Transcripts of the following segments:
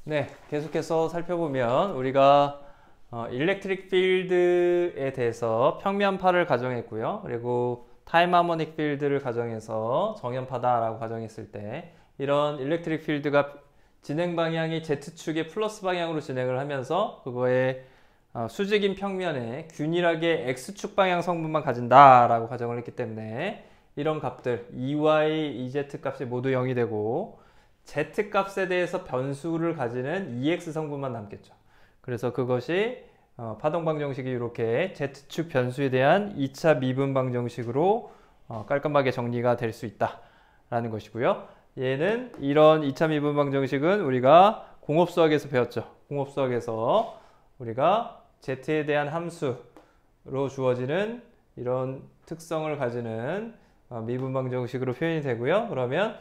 네, 계속해서 살펴보면 우리가 일렉트릭 필드에 대해서 평면파를 가정했고요. 그리고 타임 하모닉 필드를 가정해서 정연파다라고 가정했을 때 이런 일렉트릭 필드가 진행 방향이 Z축의 플러스 방향으로 진행을 하면서 그거의 수직인 평면에 균일하게 X축 방향 성분만 가진다라고 가정을 했기 때문에 이런 값들 EY, EZ 값이 모두 0이 되고 Z값에 대해서 변수를 가지는 EX 성분만 남겠죠. 그래서 그것이 파동 방정식이 이렇게 Z축 변수에 대한 2차 미분 방정식으로 깔끔하게 정리가 될 수 있다라는 것이고요. 얘는 이런 2차 미분 방정식은 우리가 공업수학에서 배웠죠. 공업수학에서 우리가 Z에 대한 함수로 주어지는 이런 특성을 가지는 미분 방정식으로 표현이 되고요. 그러면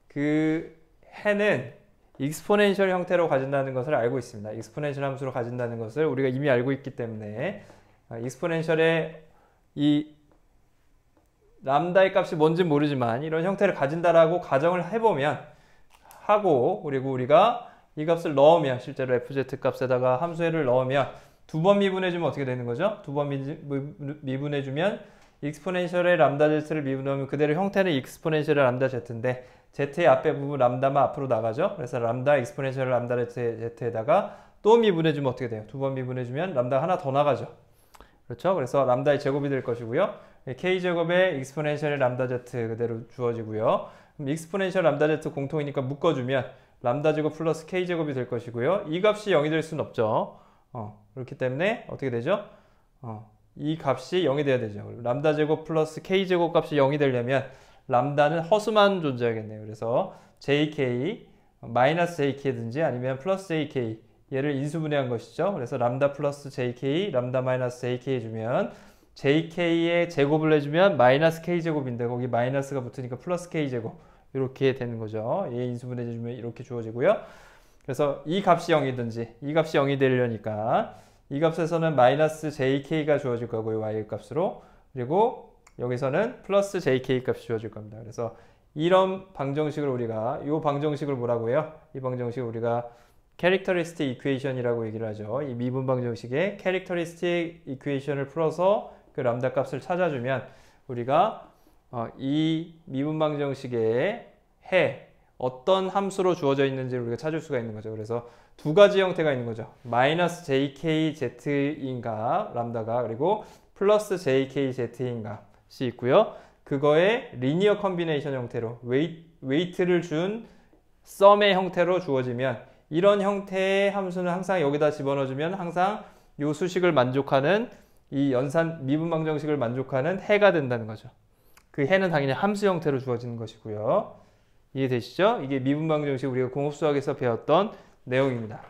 그 해는 익스포넨셜 형태로 가진다는 것을 알고 있습니다. 익스포넨셜 함수로 가진다는 것을 우리가 이미 알고 있기 때문에 익스포넨셜의 이 람다의 값이 뭔지 모르지만 이런 형태를 가진다라고 가정을 해보면 하고 그리고 우리가 이 값을 넣으면 실제로 fz 값에다가 함수를 넣으면 두 번 미분해주면 어떻게 되는 거죠? 두 번 미분해주면 익스포넨셜의 람다 z를 미분하면 그대로 형태는 익스포넨셜의 람다 z인데 z의 앞에 부분 람다만 앞으로 나가죠. 그래서 람다 익스포넨셜 람다 z에다가 또 미분해주면 어떻게 돼요? 두 번 미분해주면 람다 하나 더 나가죠. 그렇죠? 그래서 람다의 제곱이 될 것이고요. k제곱의 익스포넨셜의 람다 z 그대로 주어지고요. 그럼 익스포넨셜 람다 z 공통이니까 묶어주면 람다 제곱 플러스 k제곱이 될 것이고요. 이 값이 0이 될 수는 없죠. 그렇기 때문에 어떻게 되죠? 이 값이 0이 돼야 되죠. 람다 제곱 플러스 k제곱 값이 0이 되려면 람다는 허수만 존재하겠네요. 그래서 jk, 마이너스 jk든지 아니면 플러스 jk 얘를 인수분해한 것이죠. 그래서 람다 플러스 jk, 람다 마이너스 jk 해주면 jk의 제곱을 해주면 마이너스 k제곱인데 거기 마이너스가 붙으니까 플러스 k제곱 이렇게 되는 거죠. 얘 인수분해 해주면 이렇게 주어지고요. 그래서 이 값이 0이든지 이 값이 0이 되려니까 이 값에서는 마이너스 jk가 주어질 거고요. y 값으로. 그리고 여기서는 플러스 jk 값이 주어질 겁니다. 그래서 이런 방정식을 우리가 이 방정식을 뭐라고 해요? 이 방정식을 우리가 캐릭터리스틱 이퀘이션이라고 얘기를 하죠. 이 미분 방정식의 캐릭터리스틱 이퀘이션을 풀어서 그 람다 값을 찾아주면 우리가 이 미분 방정식의 해 어떤 함수로 주어져 있는지를 우리가 찾을 수가 있는 거죠. 그래서 두 가지 형태가 있는 거죠. 마이너스 jkz인 값 람다가 그리고 플러스 jkz인 값이 있고요. 그거의 리니어 컨비네이션 형태로 웨이트를 준 썸의 형태로 주어지면 이런 형태의 함수는 항상 여기다 집어넣어주면 항상 이 수식을 만족하는 이 연산 미분 방정식을 만족하는 해가 된다는 거죠. 그 해는 당연히 함수 형태로 주어지는 것이고요. 이해되시죠? 이게 미분 방정식 우리가 공업수학에서 배웠던 내용입니다.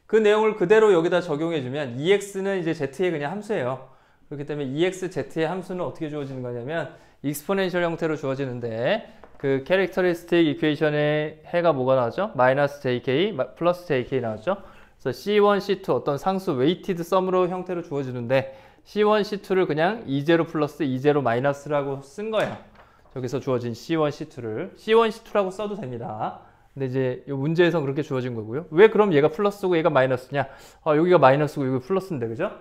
그 내용을 그대로 여기다 적용해주면 EX는 이제 Z의 그냥 함수예요. 그렇기 때문에 EX, Z의 함수는 어떻게 주어지는 거냐면 익스포넨셜 형태로 주어지는데 그 캐릭터리스틱 이퀘이션의 해가 뭐가 나왔죠? 마이너스 JK 플러스 JK 나왔죠? 그래서 C1, C2 어떤 상수 웨이티드 썸으로 형태로 주어지는데 C1, C2를 그냥 E0 플러스 E0 마이너스라고 쓴 거예요. 저기서 주어진 C1, C2를 C1, C2라고 써도 됩니다. 근데 이제 이 문제에서 그렇게 주어진 거고요. 왜 그럼 얘가 플러스고 얘가 마이너스냐? 여기가 마이너스고 여기 플러스인데 그죠?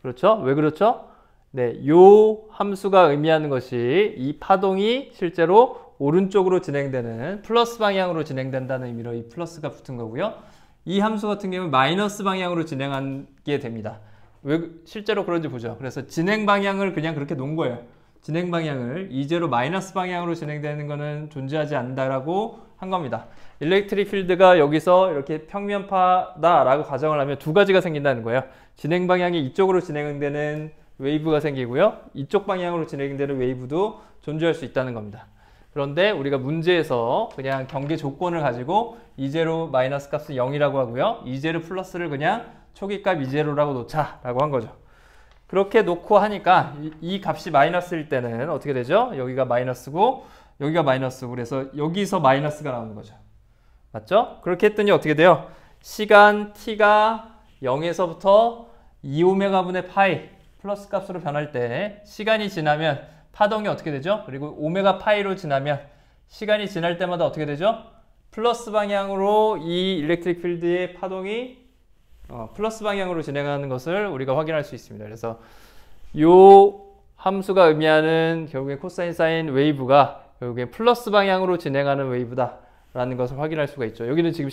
그렇죠? 왜 그렇죠? 네, 요 함수가 의미하는 것이 이 파동이 실제로 오른쪽으로 진행되는 플러스 방향으로 진행된다는 의미로 이 플러스가 붙은 거고요. 이 함수 같은 경우는 마이너스 방향으로 진행하게 됩니다. 왜 실제로 그런지 보죠. 그래서 진행 방향을 그냥 그렇게 놓은 거예요. 진행 방향을 이제로 마이너스 방향으로 진행되는 것은 존재하지 않는다라고 한 겁니다. 일렉트릭 필드가 여기서 이렇게 평면파다라고 가정을 하면 두 가지가 생긴다는 거예요. 진행 방향이 이쪽으로 진행되는 웨이브가 생기고요. 이쪽 방향으로 진행되는 웨이브도 존재할 수 있다는 겁니다. 그런데 우리가 문제에서 그냥 경계 조건을 가지고 E0 마이너스 값은 0이라고 하고요. E0 플러스를 그냥 초기값 E0라고 놓자라고 한 거죠. 그렇게 놓고 하니까 이 값이 마이너스일 때는 어떻게 되죠? 여기가 마이너스고 여기가 마이너스고 그래서 여기서 마이너스가 나오는 거죠. 맞죠? 그렇게 했더니 어떻게 돼요? 시간 t가 0에서부터 2오메가분의 파이 플러스 값으로 변할 때 시간이 지나면 파동이 어떻게 되죠? 그리고 오메가 파이로 지나면 시간이 지날 때마다 어떻게 되죠? 플러스 방향으로 이 일렉트릭 필드의 파동이 플러스 방향으로 진행하는 것을 우리가 확인할 수 있습니다. 그래서 요 함수가 의미하는 결국에 코사인 사인 웨이브가 결국에 플러스 방향으로 진행하는 웨이브다 라는 것을 확인할 수가 있죠. 여기는 지금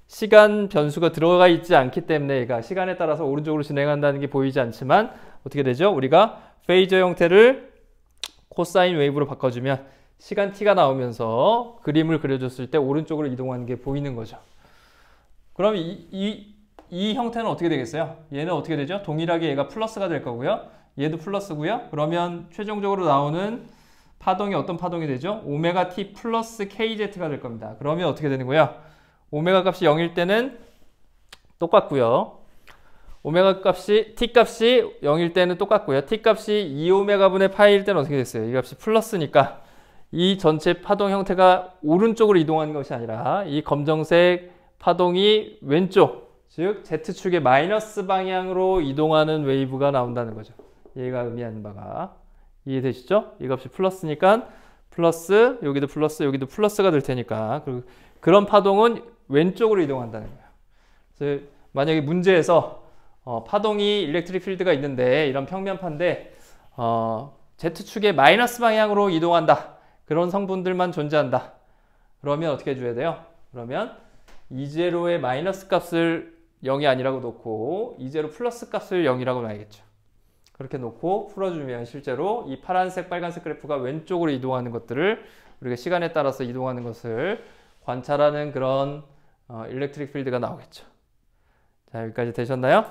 시간 변수가 들어가 있지 않기 때문에 얘가 시간에 따라서 오른쪽으로 진행한다는 게 보이지 않지만 어떻게 되죠? 우리가 페이저 형태를 코사인 웨이브로 바꿔주면 시간 t가 나오면서 그림을 그려줬을 때 오른쪽으로 이동하는 게 보이는 거죠. 그럼 이 형태는 어떻게 되겠어요? 얘는 어떻게 되죠? 동일하게 얘가 플러스가 될 거고요. 얘도 플러스고요. 그러면 최종적으로 나오는 파동이 어떤 파동이 되죠? 오메가 t 플러스 kz가 될 겁니다. 그러면 어떻게 되는 거야? 오메가 값이 0일 때는 똑같고요. 오메가 값이 t 값이 0일 때는 똑같고요. t 값이 2오메가 분의 파이일 때는 어떻게 됐어요? 이 값이 플러스니까 이 전체 파동 형태가 오른쪽으로 이동하는 것이 아니라 이 검정색 파동이 왼쪽, 즉 Z축의 마이너스 방향으로 이동하는 웨이브가 나온다는 거죠. 얘가 의미하는 바가 이해되시죠? 이 값이 플러스니까 플러스, 여기도 플러스, 여기도 플러스가 될 테니까 그런 파동은 왼쪽으로 이동한다는 거예요. 그래서 만약에 문제에서 파동이 일렉트릭 필드가 있는데 이런 평면파인데 Z축의 마이너스 방향으로 이동한다. 그런 성분들만 존재한다. 그러면 어떻게 해줘야 돼요? 그러면 E0의 마이너스 값을 0이 아니라고 놓고 E0 플러스 값을 0이라고 놔야겠죠. 그렇게 놓고 풀어주면 실제로 이 파란색, 빨간색 그래프가 왼쪽으로 이동하는 것들을 우리가 시간에 따라서 이동하는 것을 관찰하는 그런 일렉트릭 필드가 나오겠죠. 자, 여기까지 되셨나요?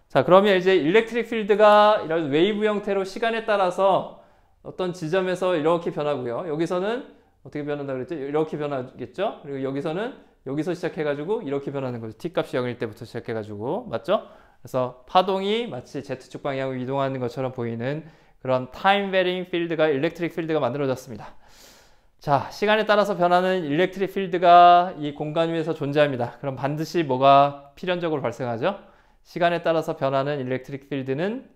자, 그러면 이제 일렉트릭 필드가 이런 웨이브 형태로 시간에 따라서 어떤 지점에서 이렇게 변하고요. 여기서는 어떻게 변한다 그랬죠? 이렇게 변하겠죠? 그리고 여기서는 여기서 시작해가지고 이렇게 변하는 거죠. t 값이 0일 때부터 시작해가지고 맞죠? 그래서 파동이 마치 Z축 방향으로 이동하는 것처럼 보이는 그런 타임 베리잉 필드가 일렉트릭 필드가 만들어졌습니다. 자, 시간에 따라서 변하는 일렉트릭 필드가 이 공간 위에서 존재합니다. 그럼 반드시 뭐가 필연적으로 발생하죠? 시간에 따라서 변하는 일렉트릭 필드는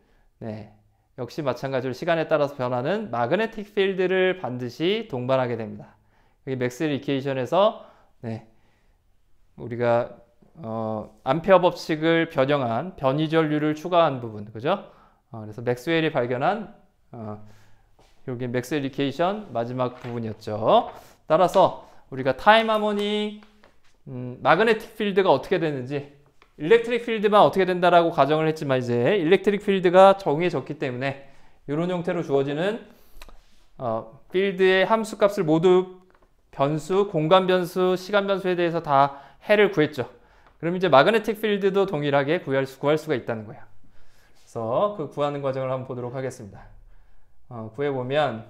역시 마찬가지로 시간에 따라서 변하는 마그네틱 필드를 반드시 동반하게 됩니다. 여기 맥스웰 이퀘이션에서 우리가 암페어 법칙을 변형한 변이 전류를 추가한 부분, 그죠? 그래서 맥스웰이 발견한 여기 맥스웰 이퀘이션 마지막 부분이었죠. 따라서 우리가 타임 하모닉 마그네틱 필드가 어떻게 되는지 일렉트릭 필드만 어떻게 된다라고 가정을 했지만 이제 일렉트릭 필드가 정해졌기 때문에 이런 형태로 주어지는 필드의 함수 값을 모두 변수, 공간 변수, 시간 변수에 대해서 다 해를 구했죠. 그럼 이제 마그네틱 필드도 동일하게 구할 수가 있다는 거예요. 그래서 그 구하는 과정을 한번 보도록 하겠습니다. 구해보면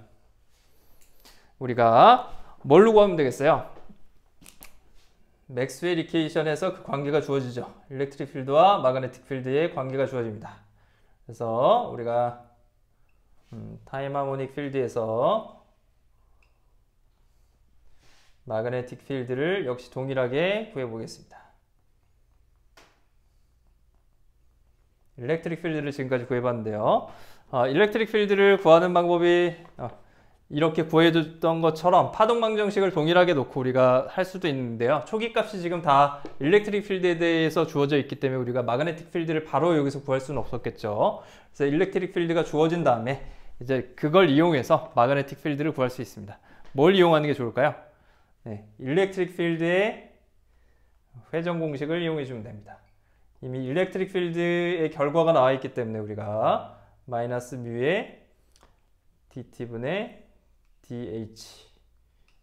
우리가 뭘로 구하면 되겠어요? 맥스웰 이퀘이션에서 그 관계가 주어지죠. 일렉트릭 필드와 마그네틱 필드의 관계가 주어집니다. 그래서 우리가 타임 하모닉 필드에서 마그네틱 필드를 역시 동일하게 구해보겠습니다. 일렉트릭 필드를 지금까지 구해봤는데요. 일렉트릭 필드를 구하는 방법이 이렇게 구해줬던 것처럼 파동 방정식을 동일하게 놓고 우리가 할 수도 있는데요. 초기 값이 지금 다 일렉트릭 필드에 대해서 주어져 있기 때문에 우리가 마그네틱 필드를 바로 여기서 구할 수는 없었겠죠. 그래서 일렉트릭 필드가 주어진 다음에 이제 그걸 이용해서 마그네틱 필드를 구할 수 있습니다. 뭘 이용하는 게 좋을까요? 일렉트릭 필드의 회전 공식을 이용해 주면 됩니다. 이미 일렉트릭 필드의 결과가 나와 있기 때문에 우리가 마이너스 뮤의 dt분의 dh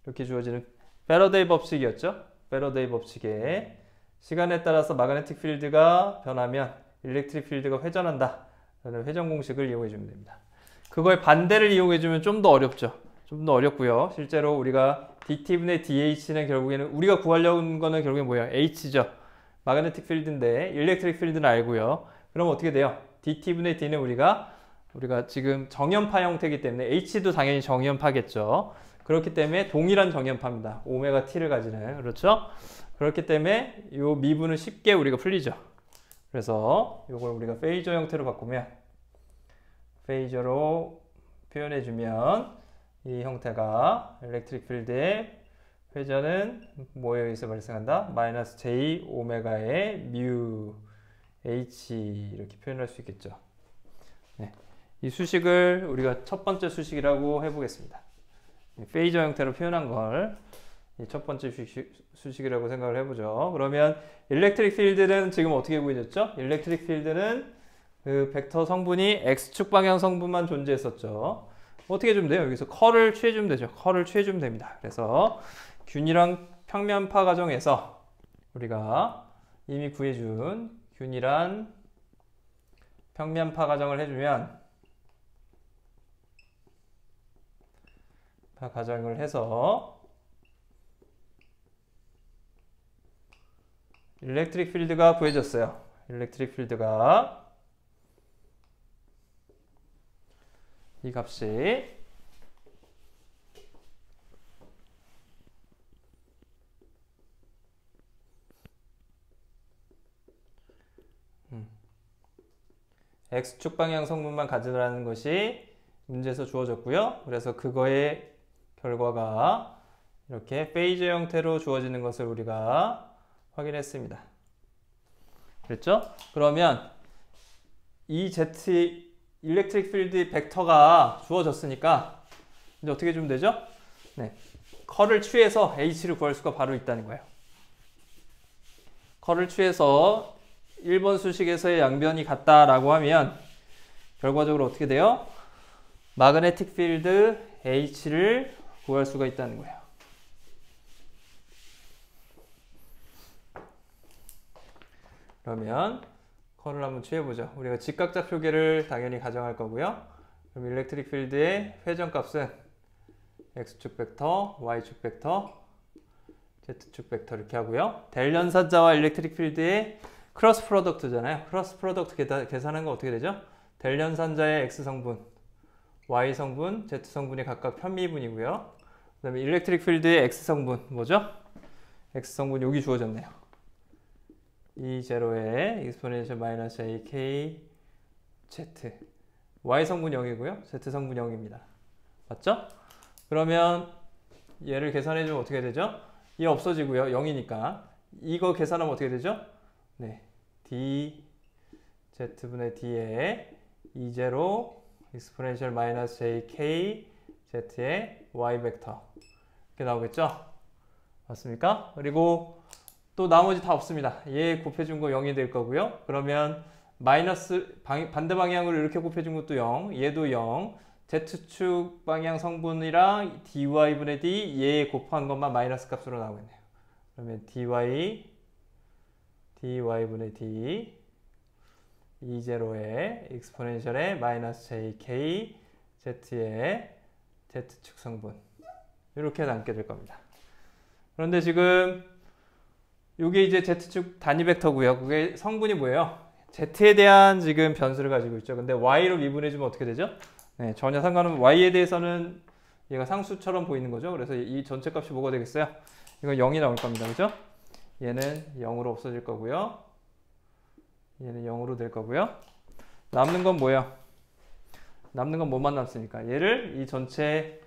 이렇게 주어지는 패러데이 법칙이었죠. 패러데이 법칙에 시간에 따라서 마그네틱 필드가 변하면 일렉트릭 필드가 회전한다 라는 회전 공식을 이용해 주면 됩니다. 그거의 반대를 이용해 주면 좀 더 어렵죠. 좀 더 어렵고요. 실제로 우리가 dt분의 dh는 결국에는 우리가 구하려고 하는 거는 결국엔 뭐예요? h죠. 마그네틱 필드인데 일렉트릭 필드는 알고요. 그럼 어떻게 돼요? dt분의 d는 우리가 지금 정연파 형태이기 때문에 h도 당연히 정연파겠죠. 그렇기 때문에 동일한 정연파입니다. 오메가 t를 가지는. 그렇죠? 그렇기 때문에 이 미분은 쉽게 우리가 풀리죠. 그래서 이걸 우리가 페이저 형태로 바꾸면 페이저로 표현해 주면 이 형태가 일렉트릭 필드의 회전은 뭐에 의해서 발생한다? 마이너스 j 오메가의 뮤 h 이렇게 표현할 수 있겠죠. 네. 이 수식을 우리가 첫 번째 수식이라고 해보겠습니다. 페이저 형태로 표현한 걸 첫 번째 수식이라고 생각을 해보죠. 그러면 일렉트릭 필드는 지금 어떻게 구해졌죠? 일렉트릭 필드는 그 벡터 성분이 x축 방향 성분만 존재했었죠. 어떻게 주면 돼요? 여기서 컬을 취해주면 되죠. 컬을 취해주면 됩니다. 그래서 균이랑 평면파 과정에서 우리가 이미 구해준 균이란 평면파 과정을 해주면 파 과정을 해서 일렉트릭 필드가 구해졌어요. 일렉트릭 필드가 이 값이 x축 방향 성분만 가지라는 것이 문제에서 주어졌고요. 그래서 그거의 결과가 이렇게 페이저 형태로 주어지는 것을 우리가 확인했습니다. 그랬죠? 그러면 이 Z 일렉트릭 필드 벡터가 주어졌으니까 이제 어떻게 주면 되죠? 네. 컬을 취해서 H를 구할 수가 바로 있다는 거예요. 컬을 취해서 1번 수식에서의 양변이 같다라고 하면 결과적으로 어떻게 돼요? 마그네틱 필드 H를 구할 수가 있다는 거예요. 그러면 컬을 한번 취해보죠. 우리가 직각자 표계를 당연히 가정할 거고요. 그럼 일렉트릭 필드의 회전값은 x축 벡터, y축 벡터, z축 벡터 이렇게 하고요. 델 연산자와 일렉트릭 필드의 크로스 프로덕트잖아요. 크로스 프로덕트 계산한 거 어떻게 되죠? 델 연산자의 x성분, y성분, z성분이 각각 편미분이고요. 그 다음에 일렉트릭 필드의 x성분 뭐죠? x성분 여기 주어졌네요. E0의 exponential 마이너스 AK Z Y성분 0이고요. Z성분 0입니다. 맞죠? 그러면 얘를 계산해주면 어떻게 되죠? 얘 없어지고요. 0이니까 이거 계산하면 어떻게 되죠? 네, D Z분의 D에 E0 exponential 마이너스 JK Z의 Y 벡터 이렇게 나오겠죠? 맞습니까? 그리고 또 나머지 다 없습니다. 얘 곱해준 거 0이 될 거고요. 그러면 마이너스 반대 방향으로 이렇게 곱해준 것도 0, 얘도 0, Z축 방향 성분이랑 dy분의 d 얘 곱한 것만 마이너스 값으로 나오겠네요. 그러면 dy분의 d E0의 exponential의 마이너스 jk z의 Z축 성분 이렇게 남게 될 겁니다. 그런데 지금 이게 이제 Z축 단위 벡터고요. 그게 성분이 뭐예요? Z에 대한 지금 변수를 가지고 있죠. 근데 Y로 미분해주면 어떻게 되죠? 네, 전혀 상관없는 Y에 대해서는 얘가 상수처럼 보이는 거죠. 그래서 이 전체 값이 뭐가 되겠어요? 이건 0이 나올 겁니다. 그죠? 얘는 0으로 없어질 거고요. 얘는 0으로 될 거고요. 남는 건 뭐예요? 남는 건 뭐만 남습니까? 얘를 이 전체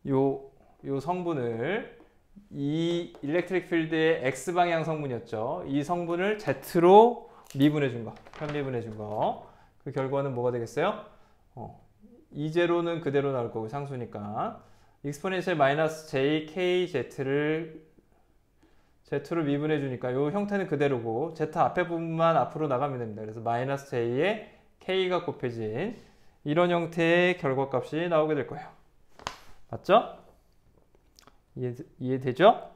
요 성분을 이 일렉트릭 필드의 X방향 성분이었죠. 이 성분을 Z로 미분해 준 거, 편미분해 준 거. 그 결과는 뭐가 되겠어요? E0는 그대로 나올 거고 상수니까 exponential 마이너스 JKZ를 Z로 미분해 주니까 이 형태는 그대로고 Z 앞에 부분만 앞으로 나가면 됩니다. 그래서 마이너스 J에 K가 곱해진 이런 형태의 결과값이 나오게 될 거예요. 맞죠? 이해되죠?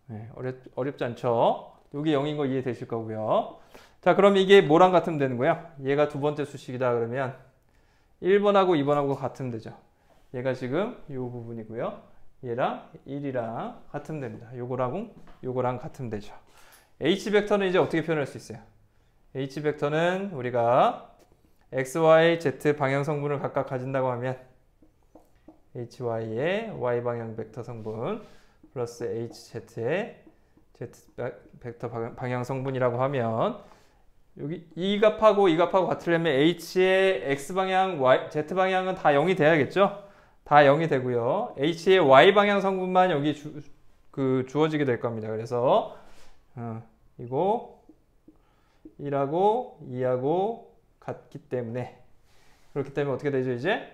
네, 어렵지 않죠? 여기 0인 거 이해되실 거고요. 자, 그럼 이게 뭐랑 같으면 되는 거예요? 얘가 두 번째 수식이다 그러면 1번하고 2번하고 같으면 되죠. 얘가 지금 이 부분이고요. 얘랑 1이랑 같으면 됩니다. 요거랑 같으면 되죠. H벡터는 이제 어떻게 표현할 수 있어요? H벡터는 우리가 X, Y, Z 방향 성분을 각각 가진다고 하면 HY의 Y방향 벡터 성분 플러스 HZ의 Z 벡터 방향 성분이라고 하면 여기 이 값하고 이 값하고 같으려면 H의 X방향, Z방향은 다 0이 돼야겠죠? 다 0이 되고요. H의 Y방향 성분만 여기 주어지게 될 겁니다. 그래서 이거 1하고 2하고 같기 때문에 그렇기 때문에 어떻게 되죠? 이제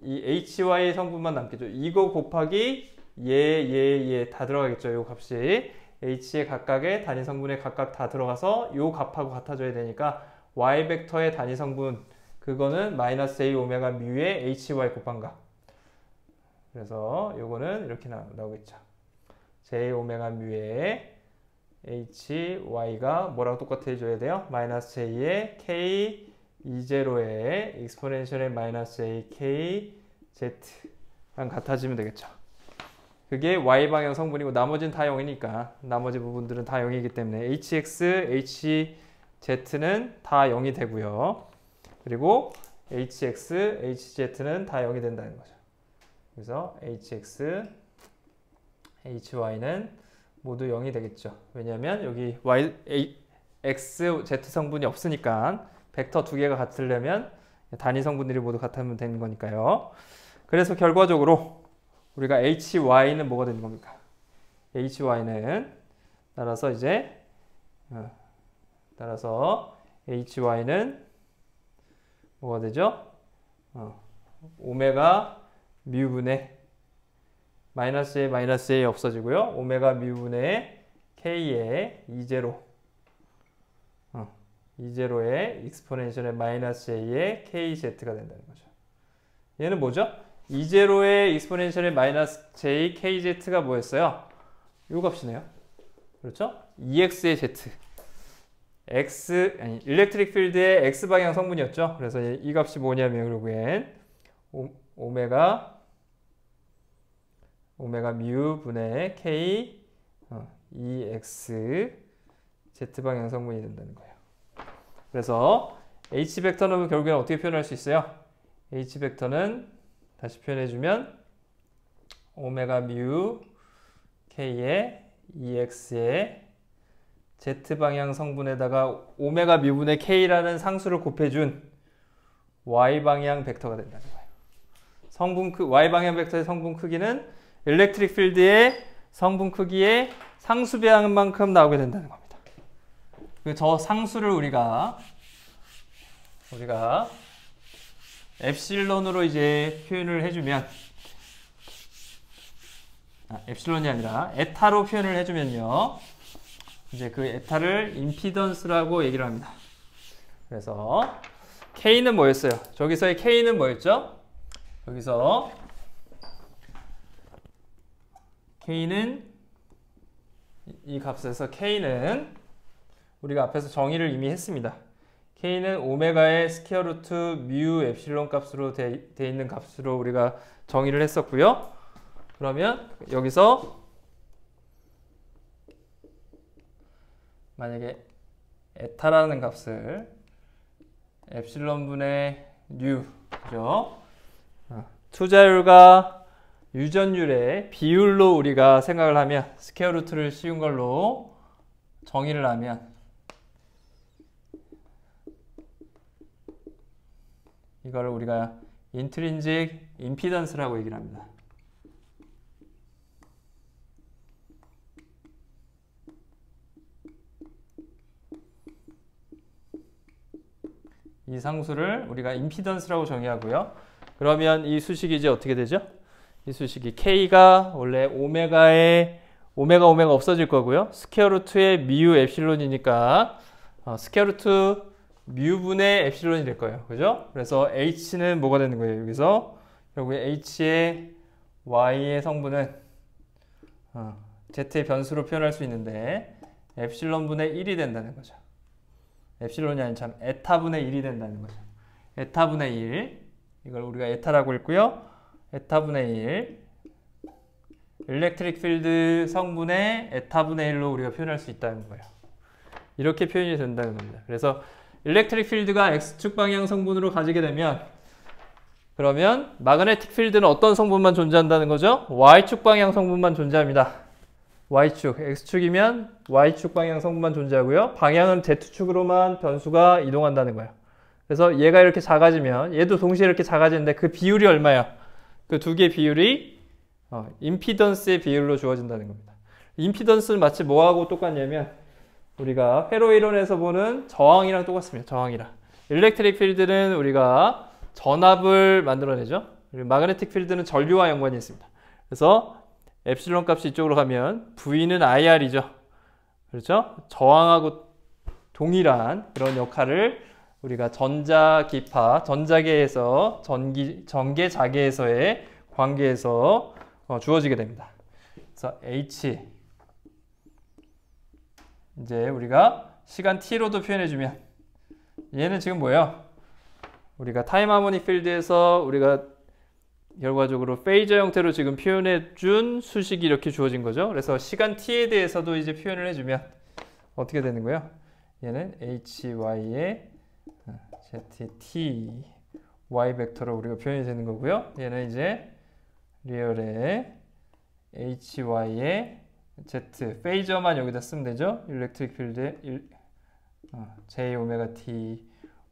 이 HY 성분만 남겠죠. 이거 곱하기 얘 다 들어가겠죠. 요 값이 H의 각각의 단위 성분에 각각 다 들어가서 요 값하고 같아져야 되니까 Y 벡터의 단위 성분 그거는 마이너스 A 오메가 뮤의 HY 곱한 값. 그래서 요거는 이렇게 나오겠죠. J 오메가 뮤의 HY가 뭐랑 똑같아져야 돼요? 마이너스 J의 K E0의 익스포넨셜의 마이너스 J K Z랑 같아지면 되겠죠. 그게 Y방향 성분이고 나머지는 다 0이니까 나머지 부분들은 다 0이기 때문에 HX, HZ는 다 0이 되고요. 그리고 HX, HZ는 다 0이 된다는 거죠. 그래서 HX, HY는 모두 0이 되겠죠. 왜냐하면 여기 X, Z 성분이 없으니까 벡터 두 개가 같으려면 단위 성분들이 모두 같으면 되는 거니까요. 그래서 결과적으로 우리가 HY는 뭐가 되는 겁니까? HY는 따라서 HY는 뭐가 되죠? 오메가 뮤분의 마이너스 A 없어지고요. 오메가 뮤분의 K의 E0의 익스포넨셜의 마이너스 A의 KZ가 된다는 거죠. 얘는 뭐죠? E0의 익스포넨셜의 마이너스 J KZ가 뭐였어요? 요 값이네요. 그렇죠? EX의 Z. 일렉트릭 필드의 X방향 성분이었죠. 그래서 이 값이 뭐냐면 결국엔 오메가 뮤 분의 K EX Z방향 성분이 된다는 거예요. 그래서 H 벡터는 결국엔 어떻게 표현할 수 있어요? H 벡터는 다시 표현해주면 오메가 뮤 K의 EX의 Z방향 성분에다가 오메가 뮤분의 K라는 상수를 곱해준 Y방향 벡터가 된다는 거예요. Y방향 벡터의 성분 크기는 일렉트릭 필드의 성분 크기의 상수배합만큼 나오게 된다는 겁니다. 저 상수를 우리가 엡실론으로 이제 표현을 해주면 엡실론이 아니라 에타로 표현을 해주면요. 이제 그 에타를 임피던스라고 얘기를 합니다. 그래서 K는 뭐였어요? 저기서의 K는 뭐였죠? 여기서 K는 이 값에서 K는 우리가 앞에서 정의를 이미 했습니다. K는 오메가의 스퀘어 루트 뮤 엡실론 값으로 돼 있는 값으로 우리가 정의를 했었고요. 그러면 여기서 만약에 에타라는 값을 엡실론 분의 뉴, 그죠? 투자율과 유전율의 비율로 우리가 생각을 하면 스퀘어 루트를 씌운 걸로 정의를 하면 이걸 우리가 인트린직 임피던스라고 얘기를 합니다. 이 상수를 우리가 임피던스라고 정의하고요. 그러면 이 수식이 이제 어떻게 되죠? 이 수식이 K가 원래 오메가 없어질 거고요. 스퀘어 루트의 뮤 엡실론이니까 스퀘어 루트 뮤분의 엡실론이 될 거예요. 그죠? 그래서 H는 뭐가 되는 거예요? 여기서 결국에 H의 Y의 성분은 Z의 변수로 표현할 수 있는데 엡실론분의 1이 된다는 거죠. 엡실론이 아닌 참 에타분의 1이 된다는 거죠. 에타분의 1 이걸 우리가 에타라고 했고요. 에타분의 1 일렉트릭 필드 성분의 에타분의 1로 우리가 표현할 수 있다는 거예요. 이렇게 표현이 된다는 겁니다. 그래서 일렉트릭 필드가 X축 방향 성분으로 가지게 되면 그러면 마그네틱 필드는 어떤 성분만 존재한다는 거죠? Y축 방향 성분만 존재합니다. Y축, X축이면 Y축 방향 성분만 존재하고요. 방향은 Z축으로만 변수가 이동한다는 거예요. 그래서 얘가 이렇게 작아지면 얘도 동시에 이렇게 작아지는데 그 비율이 얼마야? 그 두 개의 비율이 임피던스의 비율로 주어진다는 겁니다. 임피던스는 마치 뭐하고 똑같냐면 우리가 회로 이론에서 보는 저항이랑 똑같습니다. 저항이랑. 일렉트릭 필드는 우리가 전압을 만들어내죠. 그리고 마그네틱 필드는 전류와 연관이 있습니다. 그래서 엡실론 값이 이쪽으로 가면 V는 IR이죠. 그렇죠? 저항하고 동일한 그런 역할을 우리가 전자기파, 전자계에서 전개 자계에서의 관계에서 주어지게 됩니다. 그래서 H 이제 우리가 시간 t로도 표현해주면 얘는 지금 뭐예요? 우리가 타임 하모닉 필드에서 우리가 결과적으로 페이저 형태로 지금 표현해준 수식이 이렇게 주어진 거죠. 그래서 시간 t에 대해서도 이제 표현을 해주면 어떻게 되는 거예요? 얘는 hy의 zt y 벡터로 우리가 표현이 되는 거고요. 얘는 이제 리얼의 hy의 z 페이저만 여기다 쓰면 되죠. 일렉트릭 필드의 j 오메가 t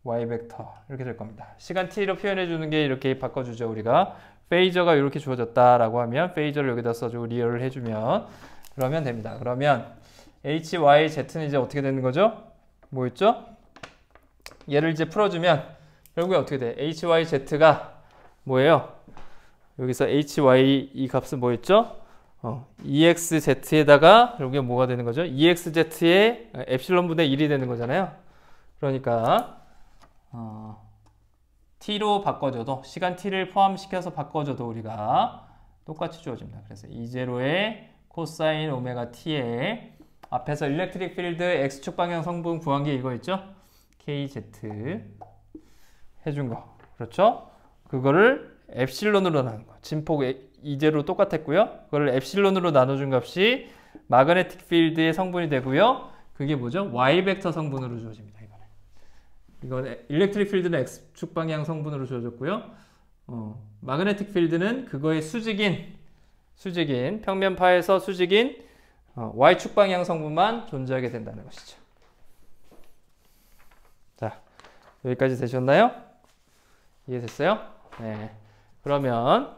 y 벡터 이렇게 될 겁니다. 시간 t로 표현해 주는 게 이렇게 바꿔주죠. 우리가 페이저가 이렇게 주어졌다라고 하면 페이저를 여기다 써주고 리얼을 해주면 그러면 됩니다. 그러면 h, y, z는 이제 어떻게 되는 거죠? 뭐였죠? 얘를 이제 풀어주면 결국에 어떻게 돼? h, y, z가 뭐예요? 여기서 h, y 이 값은 뭐였죠? EXZ에다가 결국에 뭐가 되는 거죠? EXZ의 엡실론 분의 1이 되는 거잖아요. 그러니까 t로 바꿔줘도 시간 t를 포함시켜서 바꿔줘도 우리가 똑같이 주어집니다. 그래서 E0의 코사인 오메가 t의 앞에서 일렉트릭 필드 x축 방향 성분 구한 게 이거 있죠? KZ 해준 거. 그렇죠? 그거를 엡실론으로 나눈 거. 진폭 E0 똑같았고요. 그걸 엡실론으로 나눠준 값이 마그네틱 필드의 성분이 되고요. 그게 뭐죠? Y 벡터 성분으로 주어집니다. 이건 일렉트릭 필드는 X축 방향 성분으로 주어졌고요. 마그네틱 필드는 그거의 수직인 평면파에서 수직인 Y축 방향 성분만 존재하게 된다는 것이죠. 자, 여기까지 되셨나요? 이해됐어요? 네. 그러면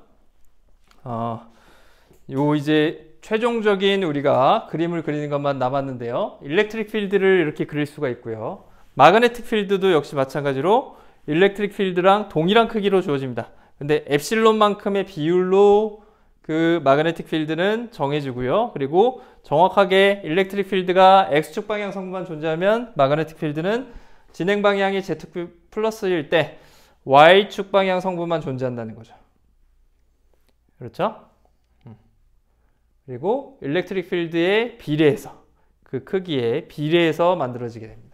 요 이제 최종적인 우리가 그림을 그리는 것만 남았는데요. 일렉트릭 필드를 이렇게 그릴 수가 있고요. 마그네틱 필드도 역시 마찬가지로 일렉트릭 필드랑 동일한 크기로 주어집니다. 근데 엡실론만큼의 비율로 그 마그네틱 필드는 정해지고요. 그리고 정확하게 일렉트릭 필드가 X축 방향 성분만 존재하면 마그네틱 필드는 진행 방향이 Z 플러스일 때 Y축 방향 성분만 존재한다는 거죠. 그렇죠? 그리고 일렉트릭 필드의 비례해서 그 크기에 비례해서 만들어지게 됩니다.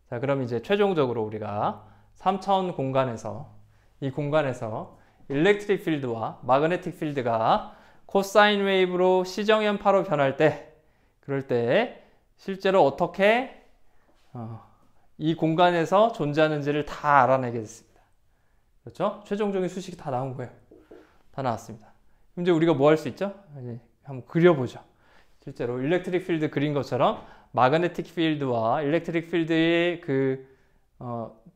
자, 그럼 이제 최종적으로 우리가 3차원 공간에서 이 공간에서 일렉트릭 필드와 마그네틱 필드가 코사인 웨이브로 시정연파로 변할 때 그럴 때 실제로 어떻게 이 공간에서 존재하는지를 다 알아내게 됐습니다. 그렇죠? 최종적인 수식이 다 나온 거예요. 다 나왔습니다. 그럼 이제 우리가 뭐 할 수 있죠? 이제 한번 그려보죠. 실제로 일렉트릭 필드 그린 것처럼 마그네틱 필드와 일렉트릭 필드의 그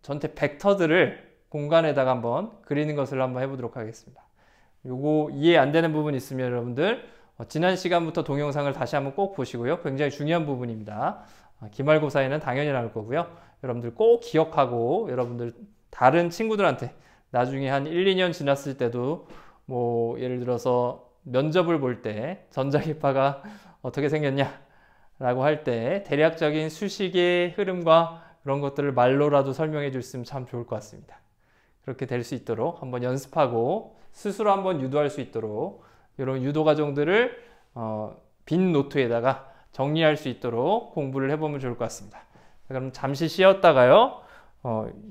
전체 벡터들을 공간에다가 한번 그리는 것을 한번 해보도록 하겠습니다. 요거 이해 안 되는 부분 있으면 여러분들 지난 시간부터 동영상을 다시 한번 꼭 보시고요. 굉장히 중요한 부분입니다. 기말고사에는 당연히 나올 거고요. 여러분들 꼭 기억하고 여러분들 다른 친구들한테 나중에 한 1, 2년 지났을 때도 뭐 예를 들어서 면접을 볼 때 전자기파가 어떻게 생겼냐 라고 할 때 대략적인 수식의 흐름과 그런 것들을 말로라도 설명해 줬으면 참 좋을 것 같습니다. 그렇게 될 수 있도록 한번 연습하고 스스로 한번 유도할 수 있도록 이런 유도 과정들을 빈 노트에다가 정리할 수 있도록 공부를 해보면 좋을 것 같습니다. 그럼 잠시 쉬었다가요.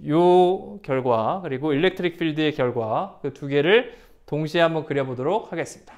요 결과 그리고 일렉트릭 필드의 결과 그 두 개를 동시에 한번 그려보도록 하겠습니다.